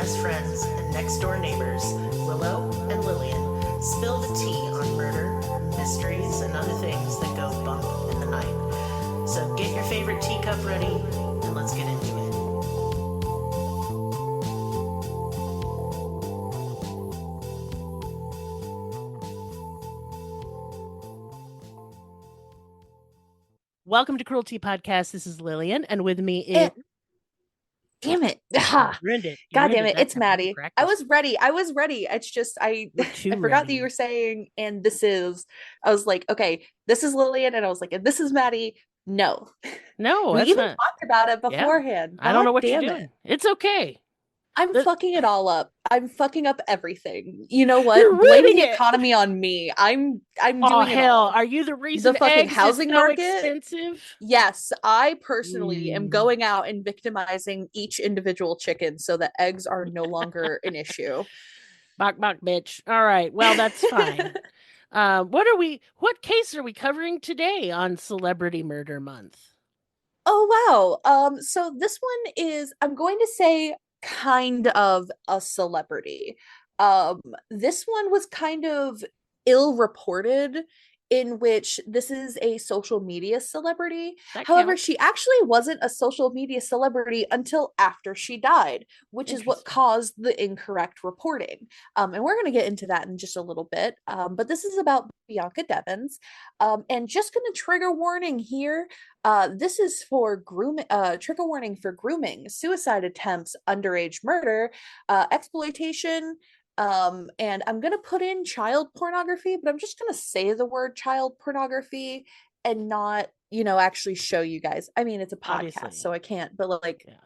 best friends and next door neighbors, Willow and Lillian, spill the tea on murder, mysteries, and other things that go bump in the night. So get your favorite teacup ready and let's get into it. Welcome to Cruelty Podcast. This is Lillian, and with me is... Damn it. Ruined it. God damn it. It's Maddie. I was ready. It's just, I forgot that you were saying, and this is, I was like, okay, this is Lillian. And I was like, and this is Maddie. No, we even talked about it beforehand. I don't know what you're doing. It's okay. I'm fucking it all up. I'm fucking up everything. You know what? Blame the economy on me. I'm doing it all. Are you the reason the fucking housing market expensive? Yes, I personally am going out and victimizing each individual chicken so that eggs are no longer an issue. Bok bok, bitch. All right. Well, that's fine. What case are we covering today on Celebrity Murder Month? Oh wow. So this one is, I'm going to say, kind of a celebrity. This one was kind of ill-reported, in which this is a social media celebrity. However, she actually wasn't a social media celebrity until after she died, which is what caused the incorrect reporting. And we're going to get into that in just a little bit. But this is about Bianca Devins. And just going to trigger warning here. This is for trigger warning for grooming, suicide attempts, underage murder, exploitation, and I'm gonna put in child pornography, but I'm just gonna say the word child pornography and not, actually show you guys. I mean, it's a podcast, obviously, so I can't, but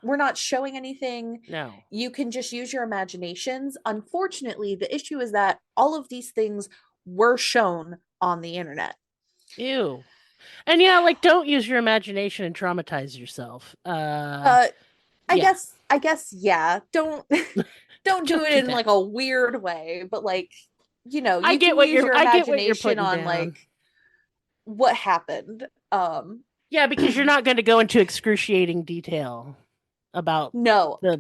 we're not showing anything. No. You can just use your imaginations. Unfortunately, the issue is that all of these things were shown on the internet. Ew. And don't use your imagination and traumatize yourself. I guess, yeah. Don't do it in a weird way, but you I get what your imagination on down. What happened. Yeah, because you're not going to go into excruciating detail about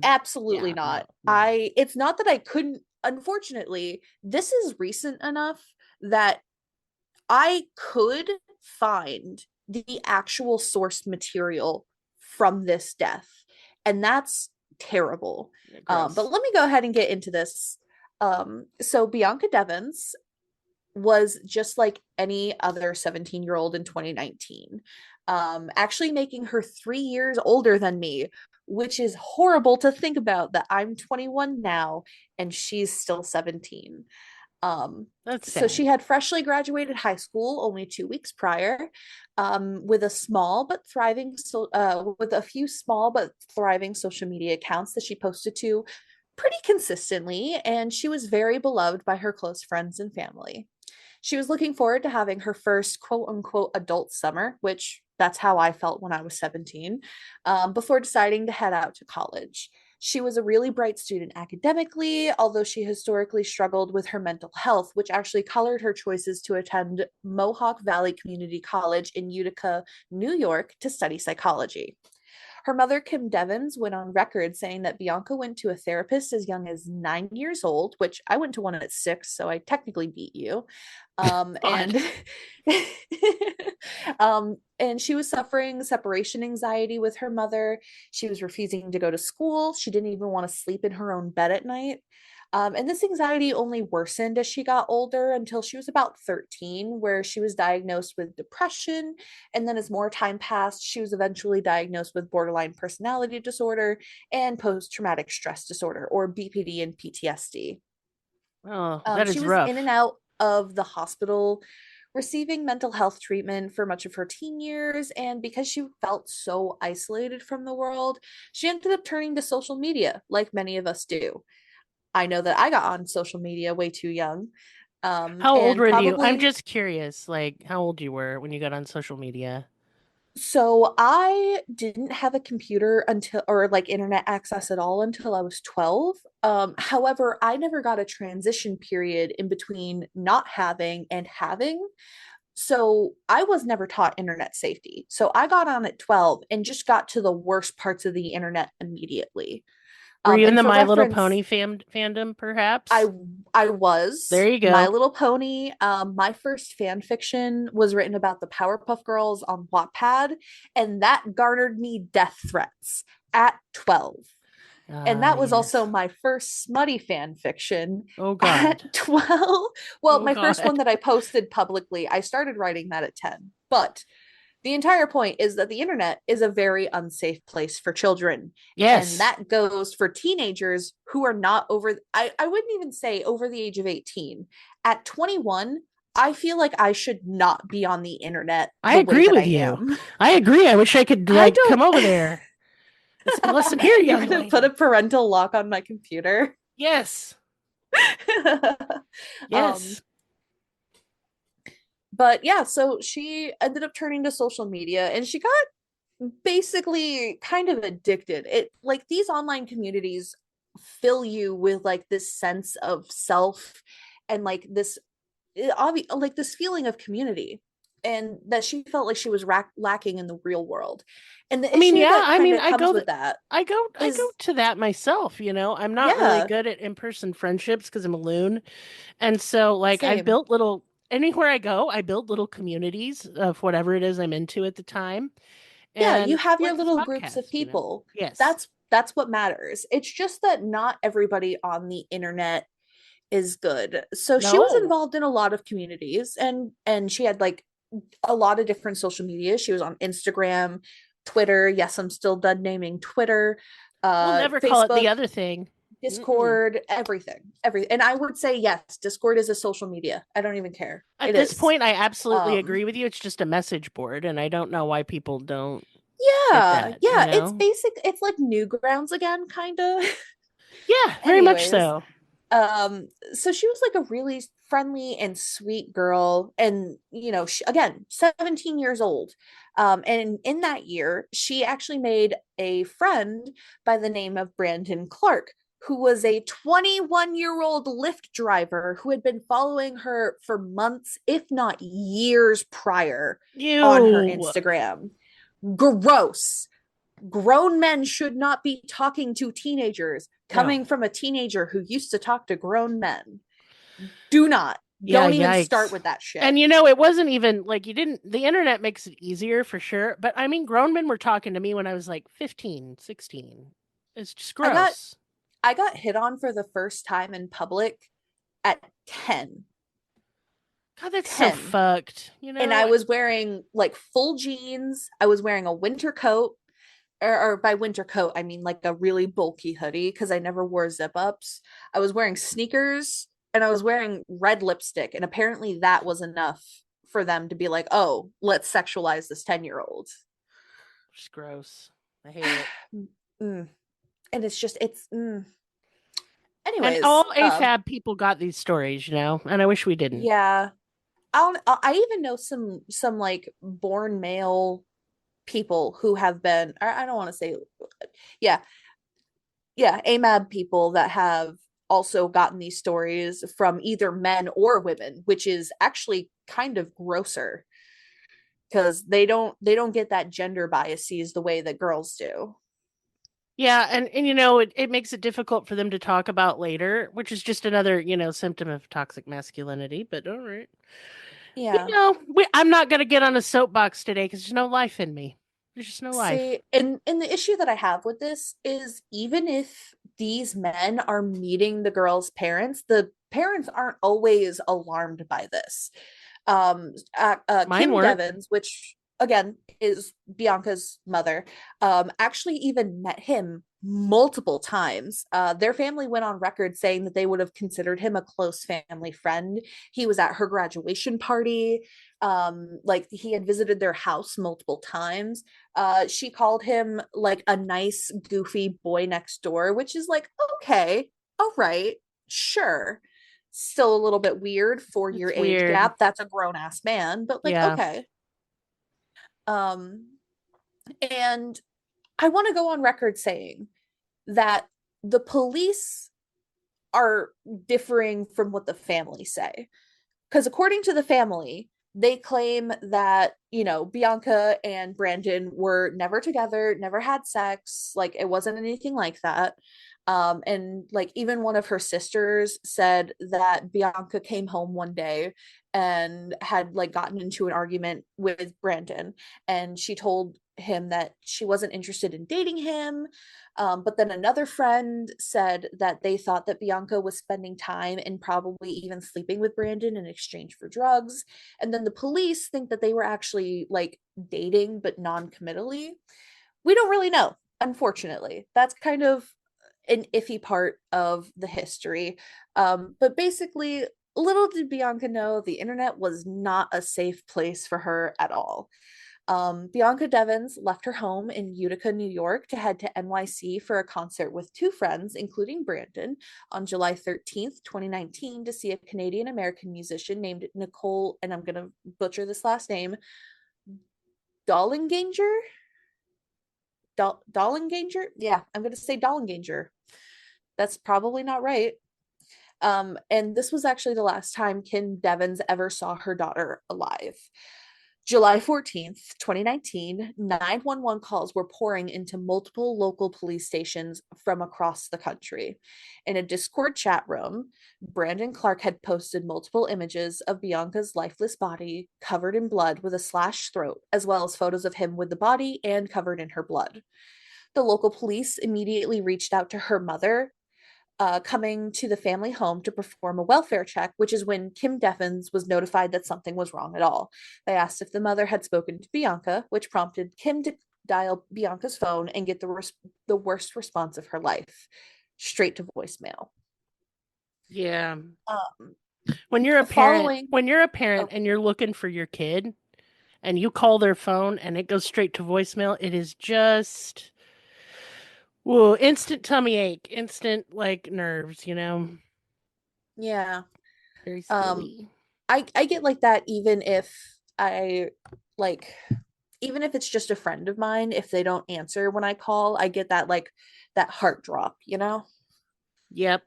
absolutely not. No. It's not that I couldn't. Unfortunately, this is recent enough that I could find the actual source material from this death, and that's terrible. But let me go ahead and get into this. So Bianca Devins was just like any other 17-year-old in 2019, actually making her 3 years older than me, which is horrible to think about, that I'm 21 now and she's still 17. That's so she had freshly graduated high school only 2 weeks prior, with a few small but thriving social media accounts that she posted to pretty consistently, and she was very beloved by her close friends and family. She was looking forward to having her first quote-unquote adult summer, which that's how I felt when I was 17, before deciding to head out to college. She was a really bright student academically, although she historically struggled with her mental health, which actually colored her choices to attend Mohawk Valley Community College in Utica, New York, to study psychology. Her mother, Kim Devins, went on record saying that Bianca went to a therapist as young as 9 years old, which I went to one at 6, so I technically beat you. And she was suffering separation anxiety with her mother. She was refusing to go to school. She didn't even want to sleep in her own bed at night. And this anxiety only worsened as she got older until she was about 13, where she was diagnosed with depression. And then as more time passed, she was eventually diagnosed with borderline personality disorder and post-traumatic stress disorder, or BPD and PTSD. Oh, that is rough. She was in and out of the hospital receiving mental health treatment for much of her teen years, and because she felt so isolated from the world, she ended up turning to social media, like many of us do. I know that I got on social media way too young. How old were you? I'm just curious, how old you were when you got on social media. So I didn't have a computer or internet access at all until I was 12. However, I never got a transition period in between not having and having. So I was never taught internet safety. So I got on at 12 and just got to the worst parts of the internet immediately. Were you in And the for My Little reference, Pony fandom, I perhaps? I There was you My go. Little Pony. My first fan fiction was written about the Powerpuff Girls on Wattpad, and that garnered me death threats at 12. And Ah, that was also yes. my first smutty fan fiction Oh at God. 12. Well, Oh my first one God. that I posted publicly, I started writing that at 10. But the entire point is that the internet is a very unsafe place for children. And Yes. that goes for teenagers who are not over, I wouldn't even say over the age of 18. At 21, I feel like I should not be on the internet I the way agree that I with you. am. I agree. I wish I could I like don't. come over there and say, "Listen here, You're young going to put a lady." parental lock on my computer. Yes. um, Yes. but yeah, so she ended up turning to social media and she got basically kind of addicted. It like these online communities fill you with like this sense of self and like this like this feeling of community and that she felt like she was lacking in the real world. And the I mean, issue yeah, that I kind mean, of comes with that I go is to that myself, you know. I'm not really yeah, good at in-person friendships because I'm a loon. And so like I've same. built little anywhere I go, I build little communities of whatever it is I'm into at the time. Yeah, you And have your like this little groups of podcast, you know. people. Yes. That's what matters. It's just that not everybody on the internet is good. So she was No. involved in a lot of communities and she had like a lot of different social media. She was on Instagram, Twitter. Yes, I'm still done naming Twitter, We'll never call it the Facebook, other thing. Mm-mm. Discord, everything. And I would say yes, Discord is a social media. I don't even care. At It this is. point, I absolutely Um agree with you. It's just a message board, and I don't know why people don't get yeah, that, you yeah, it's know? basic, it's like Newgrounds again, kind of. Yeah, very much Anyways, so. so she was like a really friendly and sweet girl, and again, 17 years old. And in that year, she actually made a friend by the name of Brandon Clark, who was a 21-year-old Lyft driver who had been following her for months, if not years prior, on her You. Instagram. Gross. Grown men should not be talking to teenagers, No. coming from a teenager who used to talk to grown men. Do not. Yeah, Don't even start yikes. with that shit. And you know, it wasn't even like you didn't, the internet makes it easier for sure. But I mean, grown men were talking to me when I was like 15, 16. It's just I got gross. I got hit on for the first time in public at 10. God, that's so 10. fucked. You And know, I was wearing like full jeans. I was wearing a winter coat. Or by winter coat, I mean like a really bulky hoodie because I never wore zip ups. I was wearing sneakers and I was wearing red lipstick. And apparently that was enough for them to be like, oh, let's sexualize this 10-year-old. just gross. I hate it. Mm. And it's just, it's, And anyways, all AFAB people got these stories, you know, and I wish we didn't. yeah. I even know some like born male people who have been, I don't want to say, yeah, yeah, AMAB people that have also gotten these stories from either men or women, which is actually kind of grosser because they don't get that gender biases the way that girls do. Yeah, and you know, it makes it difficult for them to talk about later, which is just another, you know, symptom of toxic masculinity, but all right. You Yeah. know, I'm not going to get on a soapbox today because there's no life in me. There's just no life. See, and the issue that I have with this is even if these men are meeting the girl's parents, the parents aren't always alarmed by this. Mine Kim weren't. Devins, which again is Bianca's mother, actually even met him multiple times. Their family went on record saying that they would have considered him a close family friend. He was at her graduation party. Like he had visited their house multiple times. She called him like a nice, goofy boy next door, which is like, okay, all right, sure, still a little bit weird for your It's age weird. gap. That's a grown ass man, but like, Yeah. okay. Um, and I want to go on record saying that the police are differing from what the family say. Because according to the family, They claim that, Bianca and Brandon were never together, never had sex, like it wasn't anything like that. And like even one of her sisters said that Bianca came home one day and had like gotten into an argument with Brandon, and she told him that she wasn't interested in dating him. But then another friend said that they thought that Bianca was spending time and probably even sleeping with Brandon in exchange for drugs. And then the police think that they were actually like dating, but non-committally. We don't really know, unfortunately. That's kind of an iffy part of the history. But basically, little did Bianca know the internet was not a safe place for her at all. Bianca Devins left her home in Utica, New York to head to NYC for a concert with two friends, including Brandon, on July 13th, 2019, to see a Canadian American musician named Nicole, and I'm going to butcher this last name, Dollanganger? Dollanganger? Yeah, I'm going to say Dollanganger. That's probably not right. And this was actually the last time Kim Devins ever saw her daughter alive. July 14th, 2019, 911 calls were pouring into multiple local police stations from across the country. In a Discord chat room, Brandon Clark had posted multiple images of Bianca's lifeless body covered in blood with a slashed throat, as well as photos of him with the body and covered in her blood. The local police immediately reached out to her mother, coming to the family home to perform a welfare check, which is when Kim Devins was notified that something was wrong at all. They asked if the mother had spoken to Bianca, which prompted Kim to dial Bianca's phone and get the worst response of her life, straight to voicemail. Yeah. Um, When you're a parent, following, oh, and you're looking for your kid and you call their phone and it goes straight to voicemail, it is just whoa, instant tummy ache, instant like nerves, yeah, very um, silly. I get like that even if I like even if it's just a friend of mine, if they don't answer when I call, I get that like that heart drop. Yep.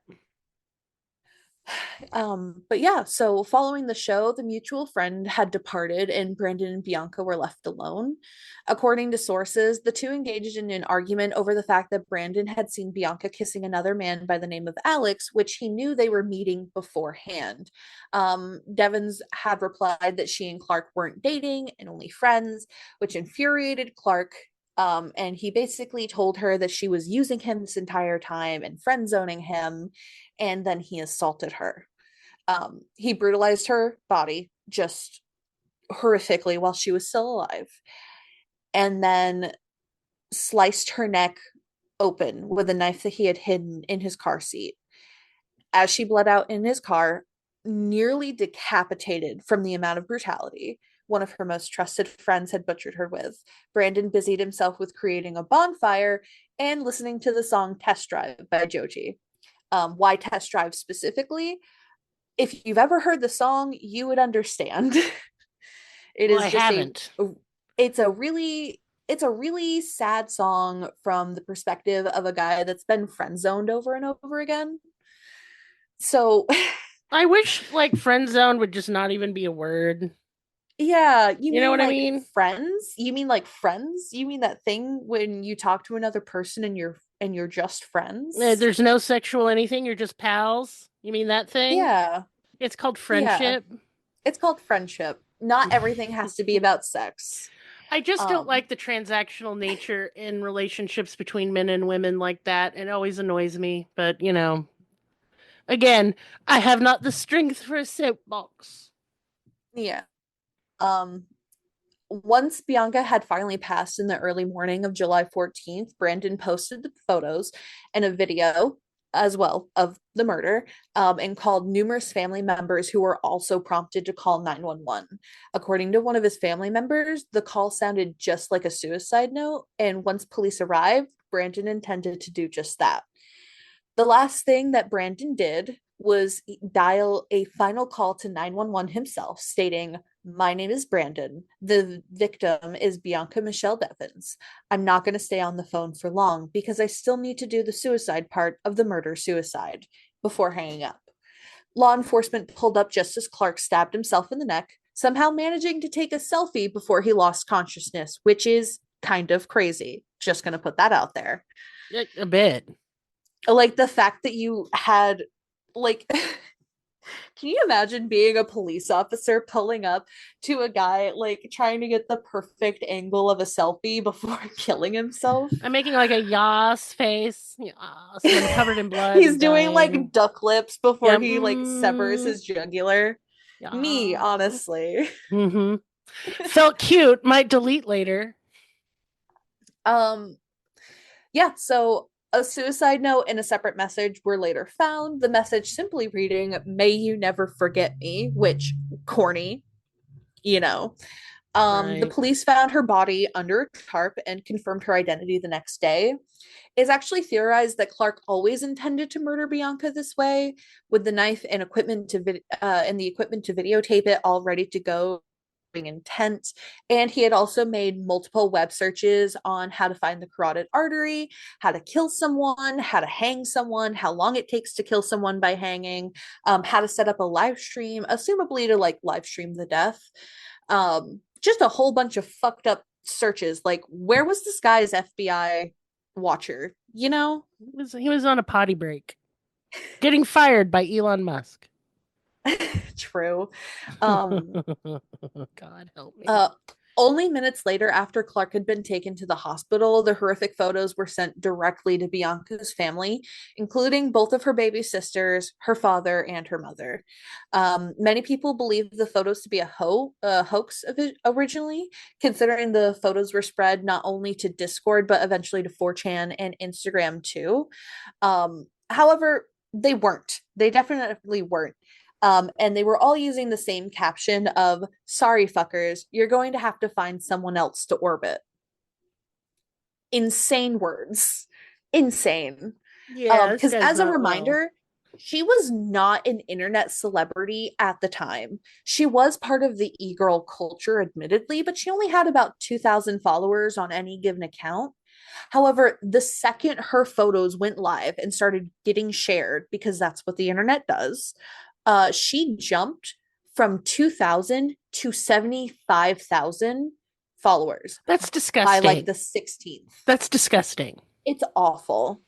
But yeah, so following the show, the mutual friend had departed and Brandon and Bianca were left alone. According to sources, the two engaged in an argument over the fact that Brandon had seen Bianca kissing another man by the name of Alex, which he knew they were meeting beforehand. Devins had replied that she and Clark weren't dating and only friends, which infuriated Clark. And he basically told her that she was using him this entire time and friend zoning him, and then he assaulted her. He brutalized her body just horrifically while she was still alive, and then sliced her neck open with a knife that he had hidden in his car seat. As she bled out in his car, nearly decapitated from the amount of brutality one of her most trusted friends had butchered her with, Brandon busied himself with creating a bonfire and listening to the song Test Drive by Joji. Why Test Drive specifically? If you've ever heard the song, you would understand. It Well, is I just haven't. it's a really it's a really sad song from the perspective of a guy that's been friend zoned over and over again. So I wish like friend zone would just not even be a word. yeah, you You know mean what I like mean? friends? You mean like friends? You mean that thing when you talk to another person and you're just friends? There's no sexual anything, you're just pals. You mean that thing? Yeah. It's called Yeah. friendship. It's called friendship. Not everything has to be about sex. I just don't Um like the transactional nature in relationships between men and women like that. It always annoys me. But, again, I have not the strength for a soapbox. yeah. Um Once Bianca had finally passed in the early morning of July 14th, Brandon posted the photos and a video as well of the murder, and called numerous family members who were also prompted to call 911. According to one of his family members, the call sounded just like a suicide note, and once police arrived, Brandon intended to do just that. The last thing that Brandon did was dial a final call to 911 himself, stating, "My name is Brandon. The victim is Bianca Michelle Devins. I'm not going to stay on the phone for long because I still need to do the suicide part of the murder suicide," before hanging up. Law enforcement pulled up just as Clark stabbed himself in the neck, somehow managing to take a selfie before he lost consciousness, which is kind of crazy. Just going to put that out there. A bit. Like the fact that you had, like, can you imagine being a police officer pulling up to a guy, like, trying to get the perfect angle of a selfie before killing himself? I'm making like a yas face. Yas, and I'm covered in blood. He's and doing dying. like duck lips before Yeah, he like severs his jugular. Me, yeah. honestly. Mm-hmm. Felt cute. Might delete later. Um, yeah, so a suicide note and a separate message were later found. The message simply reading, "May you never forget me," which corny, you know. The Right. police found her body under a tarp and confirmed her identity the next day. It's actually theorized that Clark always intended to murder Bianca this way, with the knife and equipment and the equipment to videotape it all ready to go. Intent, and he had also made multiple web searches on how to find the carotid artery, how to kill someone, how to hang someone, how long it takes to kill someone by hanging, how to set up a live stream, assumably to like live stream the death. Just a whole bunch of fucked up searches. Like, where was this guy's FBI watcher? You know? He was on a potty break. Getting fired by Elon Musk. True. God help me. Only minutes later, after Clark had been taken to the hospital, the horrific photos were sent directly to Bianca's family, including both of her baby sisters, her father, and her mother. Many people believe the photos to be a hoax originally, considering the photos were spread not only to Discord, but eventually to 4chan and Instagram too. However, they weren't. They definitely weren't. And they were all using the same caption of, "Sorry, fuckers, you're going to have to find someone else to orbit." Insane words. Insane. Yeah, this Because guy's as a not well. reminder, she was not an internet celebrity at the time. She was part of the e-girl culture, admittedly, but she only had about 2,000 followers on any given account. However, the second her photos went live and started getting shared, because that's what the internet does, she jumped from 2,000 to 75,000 followers That's by disgusting. like the 16th. That's disgusting. It's awful.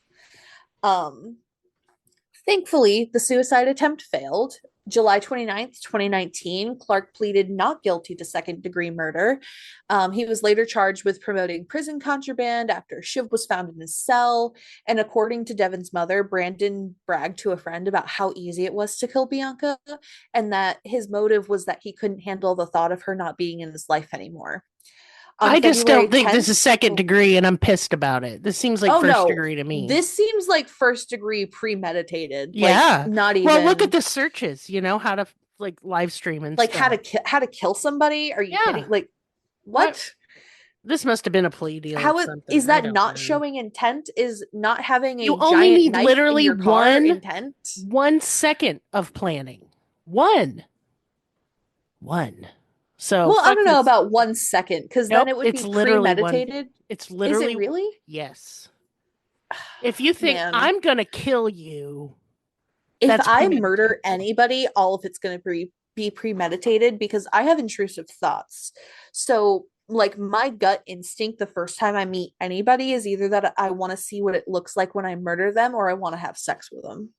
Thankfully, the suicide attempt failed. July 29th, 2019, Clark pleaded not guilty to second-degree murder. He was later charged with promoting prison contraband after a shiv was found in his cell. And according to Devins' mother, Brandon bragged to a friend about how easy it was to kill Bianca, and that his motive was that he couldn't handle the thought of her not being in his life anymore. I just don't think this is second degree, and I'm pissed about it. This seems like first degree to me. This seems like first degree premeditated. Yeah, like, not even. Well, look at the searches. You know how to like live stream and like stuff. how to kill somebody. Are you kidding? Like, what? This must have been a plea deal. How is that not know. showing intent? Is not having a you only giant need knife literally in your car one intent? 1 second of planning. One. So well, I don't know this. about 1 second, because then it would be premeditated. It's literally. Is it really? Yes. If you think I'm gonna kill you, if I murder anybody, all of it's gonna be premeditated, because I have intrusive thoughts. So like my gut instinct the first time I meet anybody is either that I want to see what it looks like when I murder them, or I want to have sex with them.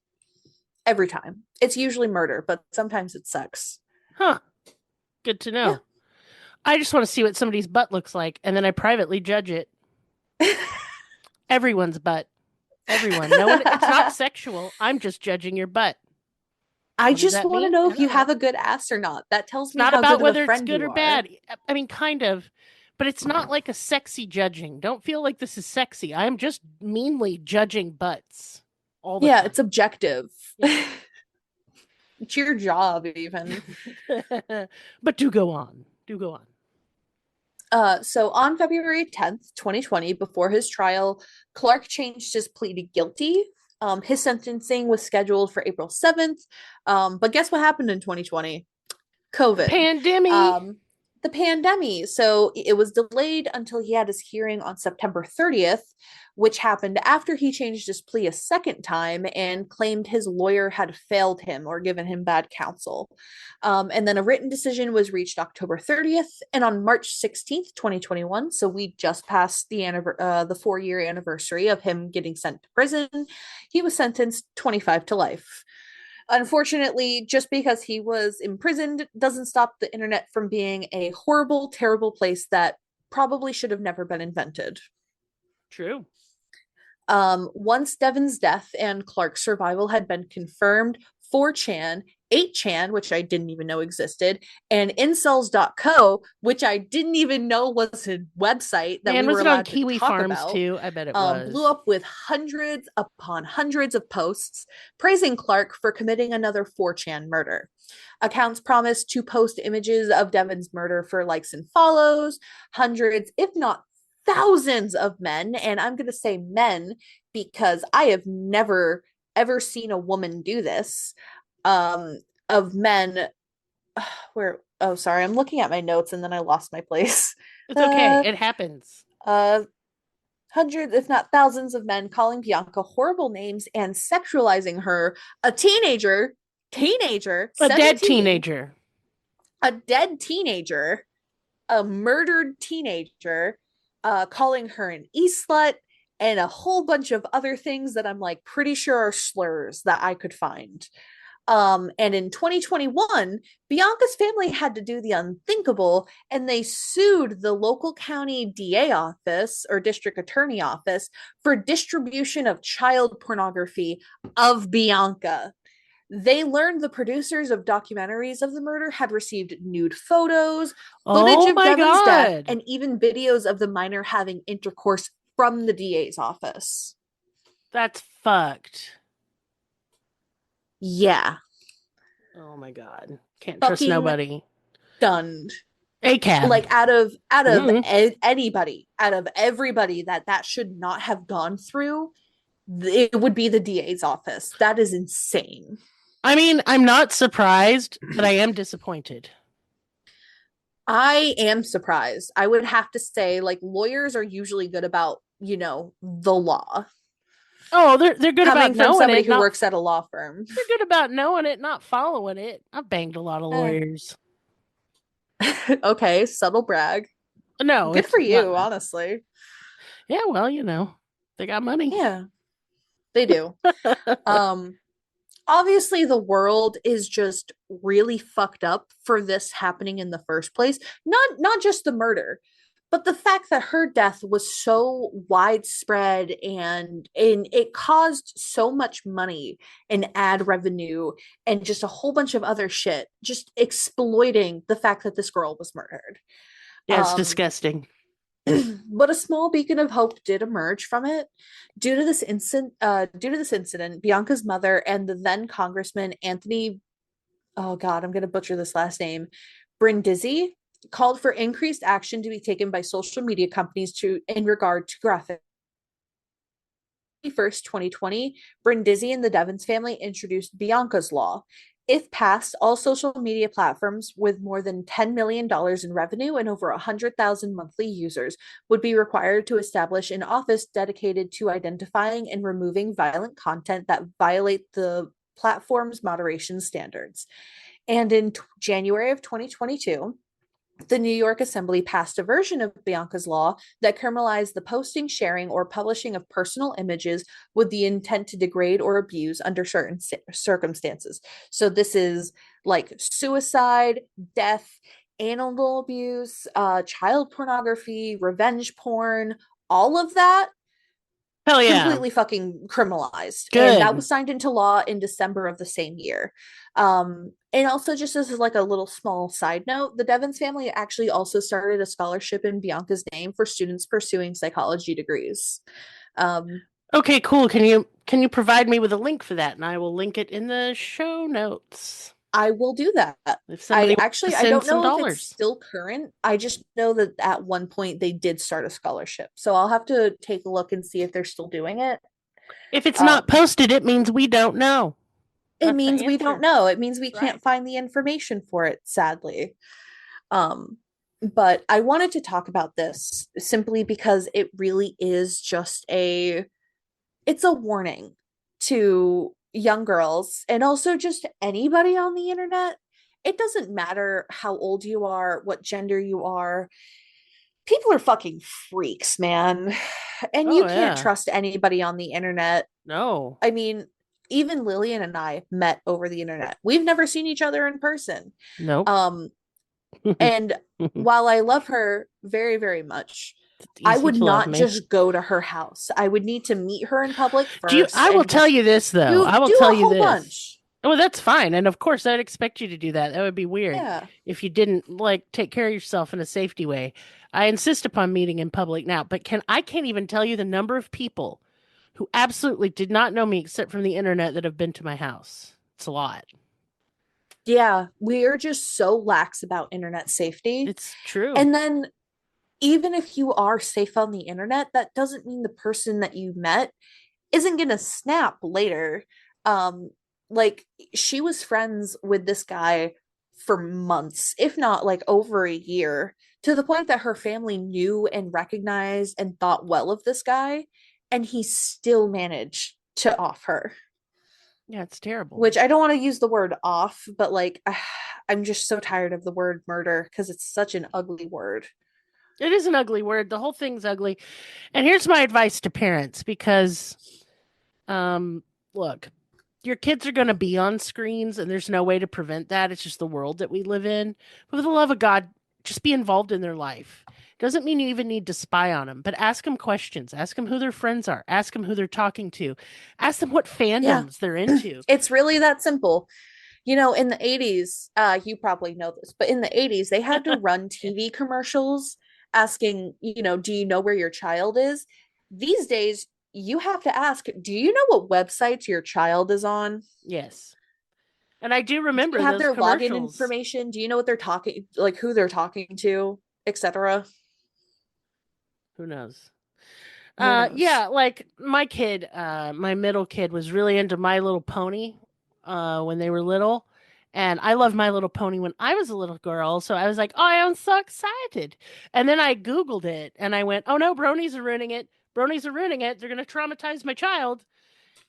Every time. It's usually murder, but sometimes it's sex. Huh. Good to know. Yeah. I just want to see what somebody's butt looks like, and then I privately judge it. Everyone's butt. Everyone. No one. It's not sexual. I'm just judging your butt. I just want to know if you have a good ass or not. That tells me how good of a friend you are. Not about whether it's good or bad. I mean, kind of. But it's not like a sexy judging. Don't feel like this is sexy. I'm just meanly judging butts. All the time. It's objective. Yeah. It's your job, even. But do go on. So on February 10th, 2020, before his trial, Clark changed his plea to guilty. His sentencing was scheduled for April 7th. But guess what happened in 2020? COVID. Pandemic. the pandemic. So it was delayed until he had his hearing on September 30th, which happened after he changed his plea a second time and claimed his lawyer had failed him or given him bad counsel. And then a written decision was reached October 30th. And on March 16th, 2021, so we just passed the 4-year anniversary of him getting sent to prison, he was sentenced 25 to life. Unfortunately, just because he was imprisoned doesn't stop the internet from being a horrible, terrible place that probably should have never been invented. True. Once Devins' death and Clark's survival had been confirmed, 4chan, 8chan, which I didn't even know existed, and incels.co, which I didn't even know was a website that we were allowed to Kiwi talk Farms about, too? I bet it was. blew up with hundreds upon hundreds of posts praising Clark for committing another 4chan murder. Accounts promised to post images of Devins' murder for likes and follows. Hundreds, if not thousands of men, and I'm going to say men because I have never ever seen a woman do this, of men where, oh sorry, I'm looking at my notes and then I lost my place. It's okay. It happens. Hundreds, if not thousands of men calling Bianca horrible names and sexualizing her, a teenager, A dead teenager, a dead teenager, a murdered teenager, calling her an e-slut, and a whole bunch of other things that I'm like pretty sure are slurs that I could find. And in 2021, Bianca's family had to do the unthinkable and they sued the local county DA office or district attorney office for distribution of child pornography of Bianca. They learned the producers of documentaries of the murder had received nude photos, footage of Devin's death, and even videos of the minor having intercourse from the DA's office. That's fucked. Yeah. Oh my god. Can't trust nobody. Stunned. ACAB. Like out of anybody, out of everybody that should not have gone through, it would be the DA's office. That is insane. I mean, I'm not surprised, but I am disappointed. I am surprised. I would have to say, like, lawyers are usually good about, the law. Oh, they're good Coming about from knowing somebody it. who works at a law firm. They're good about knowing it, not following it. I've banged a lot of lawyers. Okay, subtle brag. No, good for you, honestly. Yeah, well, they got money. Yeah, they do. Obviously the world is just really fucked up for this happening in the first place. Not just the murder, but the fact that her death was so widespread and it caused so much money and ad revenue and just a whole bunch of other shit, just exploiting the fact that this girl was murdered. Yeah, it's disgusting. But a small beacon of hope did emerge from it. Due to this incident, Bianca's mother and the then Congressman Anthony, oh God, I'm going to butcher this last name, Brindisi, called for increased action to be taken by social media companies in regard to graphic. 1st, 2020, Brindisi and the Devins family introduced Bianca's Law. If passed, all social media platforms with more than $10 million in revenue and over 100,000 monthly users would be required to establish an office dedicated to identifying and removing violent content that violate the platform's moderation standards. And in January of 2022, the New York Assembly passed a version of Bianca's Law that criminalized the posting, sharing, or publishing of personal images with the intent to degrade or abuse under certain circumstances. So this is like suicide, death, animal abuse, child pornography, revenge porn, all of that. Hell yeah. Completely fucking criminalized. Good. And that was signed into law in December of the same year. And also, just as like a little small side note, the Devins family actually also started a scholarship in Bianca's name for students pursuing psychology degrees. Okay, cool. Can you provide me with a link for that, and I will link it in the show notes. I will do that. I don't know if it's still current. I just know that at one point they did start a scholarship. So I'll have to take a look and see if they're still doing it. If it's not posted, it means we don't know. It means we don't know. It means we can't find the information for it, sadly. But I wanted to talk about this simply because it really is just it's a warning to young girls and also just anybody on the internet. It doesn't matter how old you are, what gender you are. People are fucking freaks, man. And you Oh can't yeah. trust anybody on the internet. No. I mean, even Lillian and I met over the internet. We've never seen each other in person. Nope. Um, and while I love her very, very much, It's I easy would to love not me. just go to her house. I would need to meet her in public Do you, first I will and tell just you this though. do I will do tell a you whole this. bunch. Well, that's fine. And of course I'd expect you to do that. That would be weird Yeah. if you didn't like take care of yourself in a safety way. I insist upon meeting in public now, but I can't even tell you the number of people who absolutely did not know me except from the internet that have been to my house. It's a lot. Yeah, we are just so lax about internet safety. It's true. And then even if you are safe on the internet, that doesn't mean the person that you met isn't gonna snap later. Um, like she was friends with this guy for months, if not like over a year, to the point that her family knew and recognized and thought well of this guy, and he still managed to off her. Yeah, it's terrible. Which I don't want to use the word off, but like I'm just so tired of the word murder because it's such an ugly word. It is an ugly word. The whole thing's ugly. And here's my advice to parents because um look, your kids are going to be on screens and there's no way to prevent that. It's just the world that we live in. But for the love of God, just be involved in their life. Doesn't mean you even need to spy on them, but ask them questions. Ask them who their friends are. Ask them who they're talking to. Ask them what Yeah. fandoms they're into. It's really that simple. You know, in the 80s, you probably know this, but in the 80s, they had to run TV commercials asking, do you know where your child is? These days, you have to ask, do you know what websites your child is on? Yes. And I do Do you remember have those their login commercials. information? Do you know what they're talking, like who they're talking to, etc.? Who knows? Who knows? Yeah, like my middle kid was really into My Little Pony when they were little. And I loved My Little Pony when I was a little girl, so I was like, "Oh, I'm so excited!" And then I Googled it, and I went, "Oh no, bronies are ruining it! Bronies are ruining it! They're going to traumatize my child!"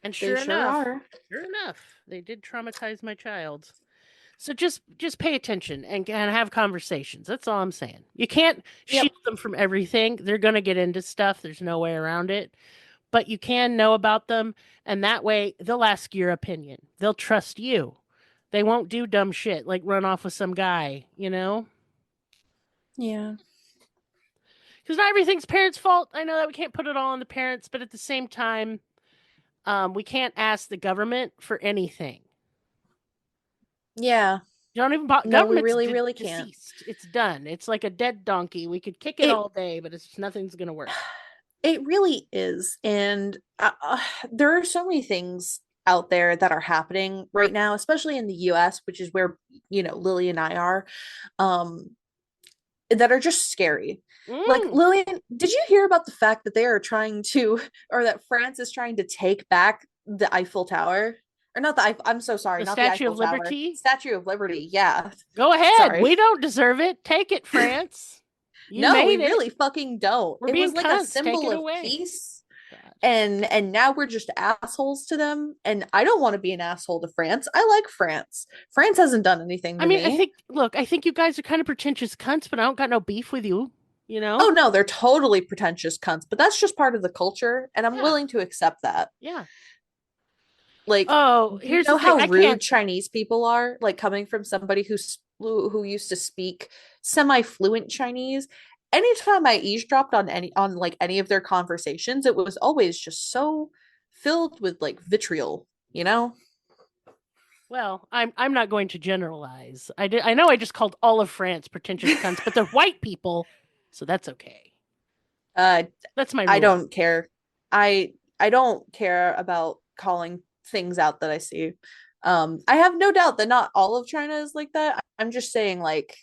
And They sure are. sure enough, they did traumatize my child. So just pay attention and have conversations. That's all I'm saying. You can't Yep. shield them from everything. They're going to get into stuff. There's no way around it. But you can know about them, and that way they'll ask your opinion. They'll trust you. They won't do dumb shit like run off with some guy, you know? Yeah. Because not everything's parents' fault. I know that we can't put it all on the parents, but at the same time, we can't ask the government for anything. Yeah. You don't even No, we government's really, really can't. deceased. It's done. It's like a dead donkey. We could kick it It all day, but it's nothing's gonna work. It really is. And there are so many things out there that are happening right now, especially in the US, which is where, Lily and I are, um, that are just scary. Like, Mm. Lillian, did you hear about the fact that they are trying to, or that France is trying to take back the Eiffel Tower? Or not the Eiffel, I'm so sorry, The not the Statue Eiffel of Tower, Liberty. Statue of Liberty. Yeah. Go ahead. Sorry. We don't deserve it. Take it, France. You No, we made it. really fucking don't. We're It being was like a cunts. Take symbol it of away. peace, God. and now we're just assholes to them, and I don't want to be an asshole to France. I like France. France hasn't done anything I to mean, me. I think you guys are kind of pretentious cunts, but I don't got no beef with you. You Oh know? no, they're totally pretentious cunts, but that's just part of the culture, and I'm Yeah. willing to accept that. Yeah. Like, Oh, do you here's know the thing. how I rude can't. Chinese people are? Like coming from somebody who used to speak semi-fluent Chinese. Anytime I eavesdropped on like any of their conversations, it was always just so filled with like vitriol, you know? Well, I'm not going to generalize. I know I just called all of France pretentious cunts, but they're white people, so that's okay. Uh, That's my I rule. don't care. I don't care about calling things out that I see. I have no doubt that not all of China is like that. I'm just saying like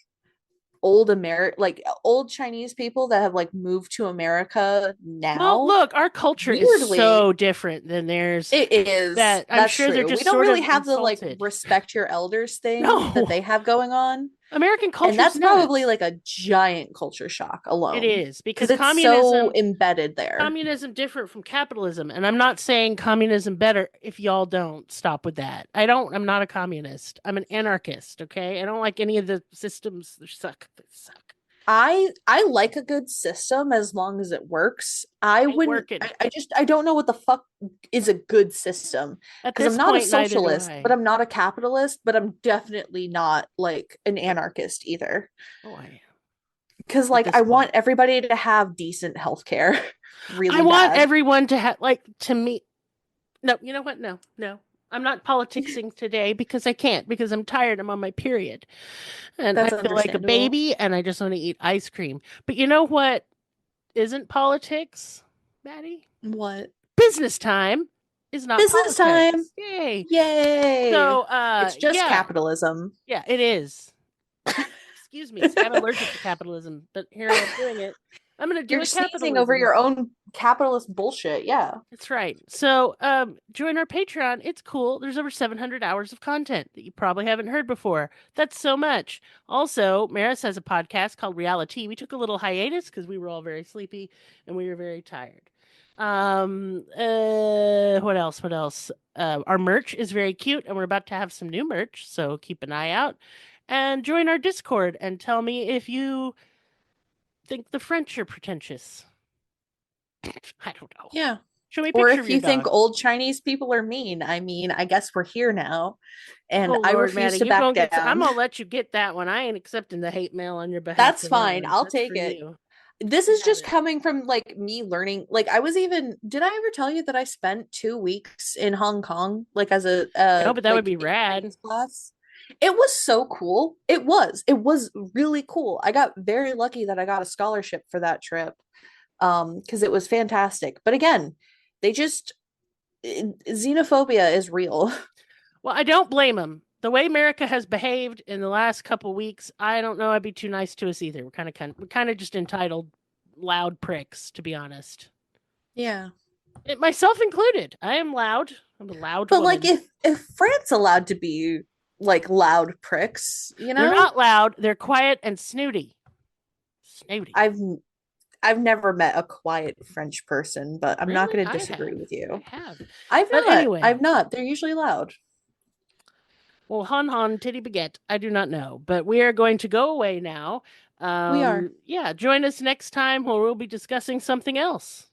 like old Chinese people that have like moved to America Well, now. look, our culture is Weirdly, so different than theirs it is. that I'm That's sure they're true. We just don't sort really of have the like insulted. respect your elders thing that No, they have going on. American culture, and that's probably like a giant culture shock alone. It is, because it's so embedded there. Communism different from capitalism, and I'm not saying communism better. If y'all don't stop with that, I'm not a communist. I'm an anarchist. Okay, I don't like any of the systems. They suck. I like a good system as long as it works. I don't know what the fuck is a good system, because I'm not a socialist, but I'm not a capitalist, but I'm definitely not like an anarchist either. Oh, I am. Because like I want everybody to have decent healthcare. Really, I want everyone to have, like, to me. No, you know what? No. I'm not politicsing today because I can't, because I'm tired. I'm on my period. And I feel like a baby and I just want to eat ice cream. But you know what isn't politics, Maddie? What? Business time is not business politics. Time. Yay. So it's just capitalism. Yeah, it is. Excuse me. I'm allergic to capitalism, but here I'm doing it. I'm going to do You're sneezing over your own capitalist bullshit. Yeah. That's right. So join our Patreon. It's cool. There's over 700 hours of content that you probably haven't heard before. That's so much. Also, Maris has a podcast called Reality. We took a little hiatus because we were all very sleepy and we were very tired. What else? Our merch is very cute, and we're about to have some new merch, so keep an eye out. And join our Discord and tell me if you think the French are pretentious. I don't know. Yeah. Show me a or picture if of you your think dog. old Chinese people are mean. I mean, I guess we're here now, and I refuse to back down. I'm gonna let you get that one. I ain't accepting the hate mail on your behalf. That's fine. I'll take it. This is just coming from like me learning. Like did I ever tell you that I spent 2 weeks in Hong Kong, like as a no, but that would be rad. Class. It was so cool. It was really cool. I got very lucky that I got a scholarship for that trip, because it was fantastic. But again, xenophobia is real. Well, I don't blame them. The way America has behaved in the last couple weeks, I don't know I'd be too nice to us either. We're kind of just entitled loud pricks, to be honest. Yeah. Myself included. I am loud. I'm a loud But woman. like if France allowed to be like loud pricks, you know? They're not loud, they're quiet and snooty. I've never met a quiet French person, but I'm not going to disagree with you. I've not. They're usually loud. Well, Han, titty baguette, I do not know. But we are going to go away now. We are. Yeah, join us next time where we'll be discussing something else.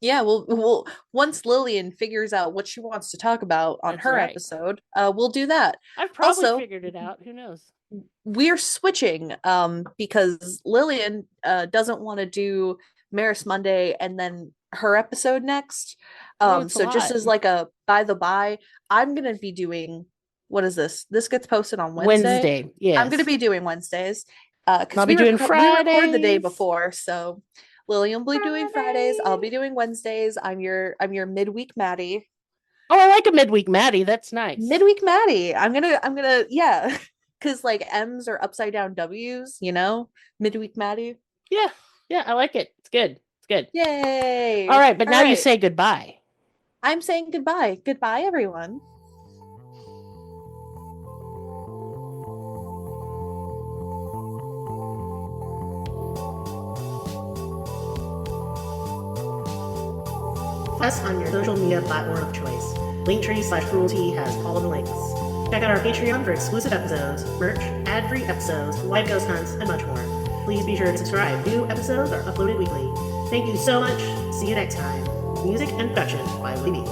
Yeah, we'll once Lillian figures out what she wants to talk about on her episode, we'll do that. I've probably figured it out. Who knows? We're switching because Lillian doesn't want to do Maris Monday and then her episode next. So just as like a by the by, I'm gonna be doing, what is this? This gets posted on Wednesday. Yes. I'm gonna be doing Wednesdays. I'll be doing Fridays. We record the day before, so Lillian will be doing Fridays. I'll be doing Wednesdays. I'm your midweek Maddie. Oh, I like a midweek Maddie. That's nice. Midweek Maddie. I'm gonna yeah. Because like M's are upside down W's, you know? Midweek Maddie. Yeah, I like it. It's good. Yay! All right, but now you say goodbye. I'm saying goodbye. Goodbye, everyone. Us on your social media platform of choice. Linktree/cruelty has all of the links. Check out our Patreon for exclusive episodes, merch, ad-free episodes, live ghost hunts, and much more. Please be sure to subscribe. New episodes are uploaded weekly. Thank you so much. See you next time. Music and production by Libby.